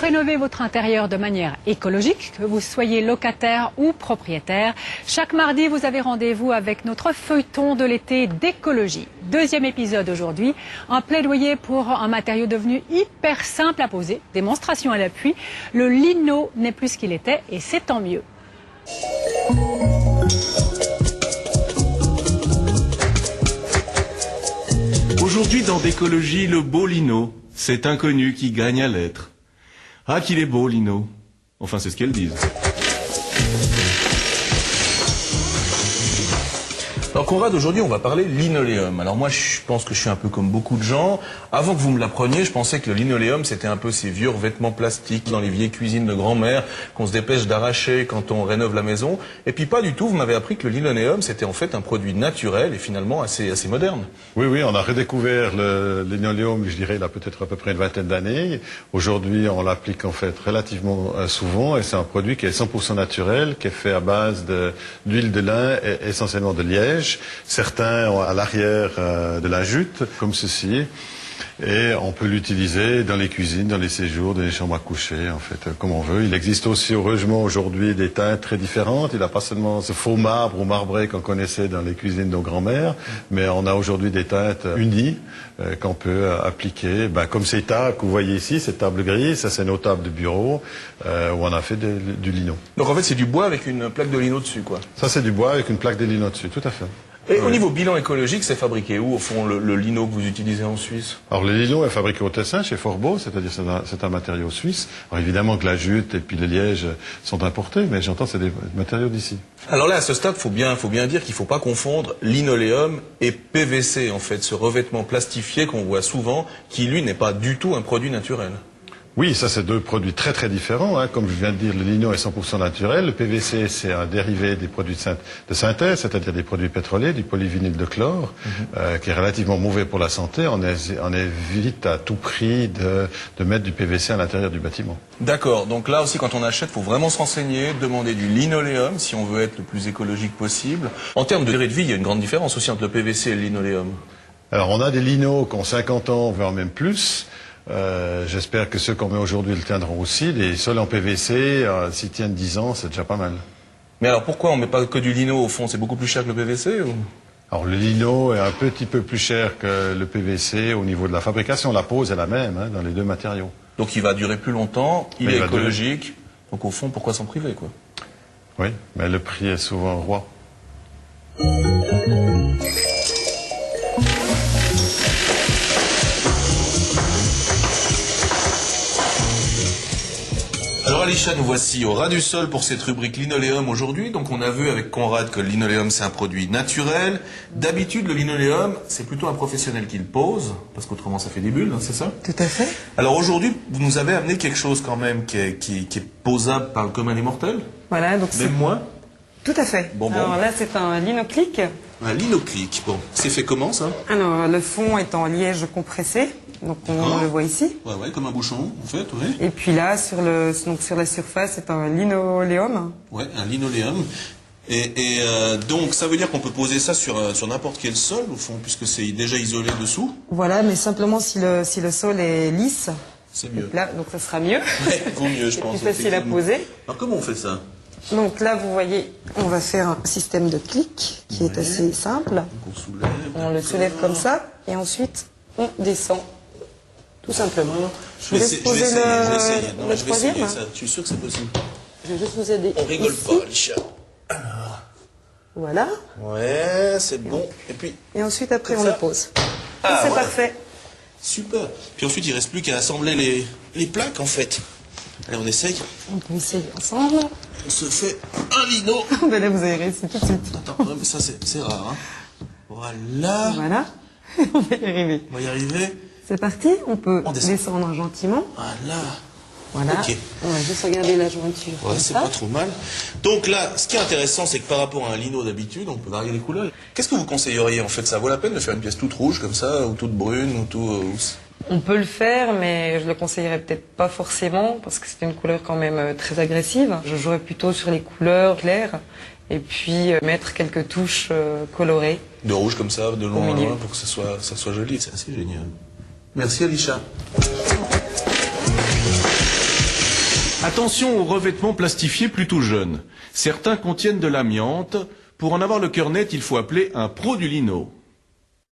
rénover votre intérieur de manière écologique, que vous soyez locataire ou propriétaire. Chaque mardi, vous avez rendez-vous avec notre feuilleton de l'été d'écologie. Deuxième épisode aujourd'hui, un plaidoyer pour un matériau devenu hyper simple à poser, démonstration à l'appui. Le lino n'est plus ce qu'il était et c'est tant mieux. Aujourd'hui dans d'écologie, le beau lino, cet inconnu qui gagne à l'être. Ah qu'il est beau lino. Enfin c'est ce qu'elles disent. Alors Conrad, aujourd'hui on va parler linoléum. Alors moi je pense que je suis un peu comme beaucoup de gens. Avant que vous me l'appreniez, je pensais que le linoléum c'était un peu ces vieux vêtements plastiques dans les vieilles cuisines de grand-mère qu'on se dépêche d'arracher quand on rénove la maison. Et puis pas du tout, vous m'avez appris que le linoléum c'était en fait un produit naturel et finalement assez moderne. Oui, on a redécouvert le linoléum, je dirais, il y a peut-être à peu près une vingtaine d'années. Aujourd'hui on l'applique en fait relativement souvent et c'est un produit qui est 100% naturel, qui est fait à base d'huile de lin et essentiellement de liège. Certains ont à l'arrière de la jute, comme ceci, et on peut l'utiliser dans les cuisines, dans les séjours, dans les chambres à coucher, en fait, comme on veut. Il existe aussi, heureusement, aujourd'hui des teintes très différentes. Il n'a pas seulement ce faux marbre ou marbré qu'on connaissait dans les cuisines de nos grands-mères, mais on a aujourd'hui des teintes unies qu'on peut appliquer. Comme ces tables que vous voyez ici, cette table grise, ça c'est nos tables de bureau, où on a fait du lino. Donc en fait c'est du bois avec une plaque de lino dessus, quoi. Ça c'est du bois avec une plaque de lino dessus, tout à fait. Et au niveau bilan écologique, c'est fabriqué où, au fond, le lino que vous utilisez en Suisse? Alors, le lino est fabriqué au Tessin, chez Forbeau, c'est-à-dire c'est un matériau suisse. Alors, évidemment que la jute et puis le liège sont importés, mais j'entends c'est des matériaux d'ici. Alors là, à ce stade, faut bien dire qu'il ne faut pas confondre linoléum et PVC, en fait, ce revêtement plastifié qu'on voit souvent, qui, lui, n'est pas du tout un produit naturel. Oui, ça c'est deux produits très très différents. Comme je viens de dire, le lino est 100% naturel. Le PVC c'est un dérivé des produits de synthèse, c'est-à-dire des produits pétroliers, du polyvinyl de chlore, qui est relativement mauvais pour la santé. On évite à tout prix de mettre du PVC à l'intérieur du bâtiment. D'accord, donc là aussi quand on achète, il faut vraiment se renseigner, demander du linoléum si on veut être le plus écologique possible. En termes de durée de vie, il y a une grande différence aussi entre le PVC et le linoléum. Alors on a des linos qui ont 50 ans, voire même plus. J'espère que ceux qu'on met aujourd'hui le tiendront aussi. Les sols en PVC, s'ils tiennent 10 ans, c'est déjà pas mal. Mais alors pourquoi on ne met pas que du lino au fond? C'est beaucoup plus cher que le PVC ou... Alors le lino est un petit peu plus cher que le PVC au niveau de la fabrication. La pose est la même dans les deux matériaux. Donc il va durer plus longtemps, il est écologique. Donc au fond, pourquoi s'en priver, quoi? Oui, mais le prix est souvent roi. Alors Alisha, nous voici au ras du sol pour cette rubrique linoléum aujourd'hui. Donc on a vu avec Conrad que le linoléum c'est un produit naturel. D'habitude le linoléum c'est plutôt un professionnel qui le pose, parce qu'autrement ça fait des bulles, c'est ça? Tout à fait. Alors aujourd'hui vous nous avez amené quelque chose quand même qui est posable par le commun des mortels. Voilà, donc même moi. Tout à fait. Bon. Alors là c'est un linoclick. Un linoclick, bon. C'est fait comment ça? Alors le fond est en liège compressé. Donc on le voit ici. Ouais, comme un bouchon, en fait, oui. Et puis là, sur la surface, c'est un linoléum. Ouais, un linoléum. Et donc, ça veut dire qu'on peut poser ça sur n'importe quel sol, au fond, puisque c'est déjà isolé dessous. Voilà, mais simplement si le sol est lisse. C'est mieux. Là, donc ça sera mieux. Ouais, vaut mieux, je pense. C'est plus facile à poser. Alors comment on fait ça? Donc là, vous voyez, on va faire un système de clic qui est assez simple. Donc on soulève. On le soulève comme ça, et ensuite, on descend. Tout simplement. Je vais essayer. Je vais essayer ça. Je suis sûr que c'est possible. Je vais juste vous aider. On rigole ici. Pas, Alisha. Alors. Voilà. Ouais, c'est bon. Et ensuite, après, on le pose. Ah, c'est parfait. Super. Puis ensuite, il ne reste plus qu'à assembler les plaques, en fait. Allez, on essaye. On peut essayer ensemble. On se fait un lino. Ben là, vous avez réussi tout de suite. Attends, mais ça, c'est rare. Voilà. Voilà. On va y arriver. On va y arriver. C'est parti, on peut descendre gentiment. Voilà. Okay. On va juste regarder la jointure. Ouais, c'est pas trop mal. Donc là, ce qui est intéressant, c'est que par rapport à un lino d'habitude, on peut varier les couleurs. Qu'est-ce que vous conseilleriez en fait? Ça vaut la peine de faire une pièce toute rouge comme ça, ou toute brune, ou tout... On peut le faire, mais je le conseillerais peut-être pas forcément, parce que c'est une couleur quand même très agressive. Je jouerais plutôt sur les couleurs claires, et puis mettre quelques touches colorées. De rouge comme ça, de loin en loin, pour que ça soit joli, c'est assez génial. Merci Alisha. Attention aux revêtements plastifiés plutôt jeunes. Certains contiennent de l'amiante. Pour en avoir le cœur net, il faut appeler un pro du lino.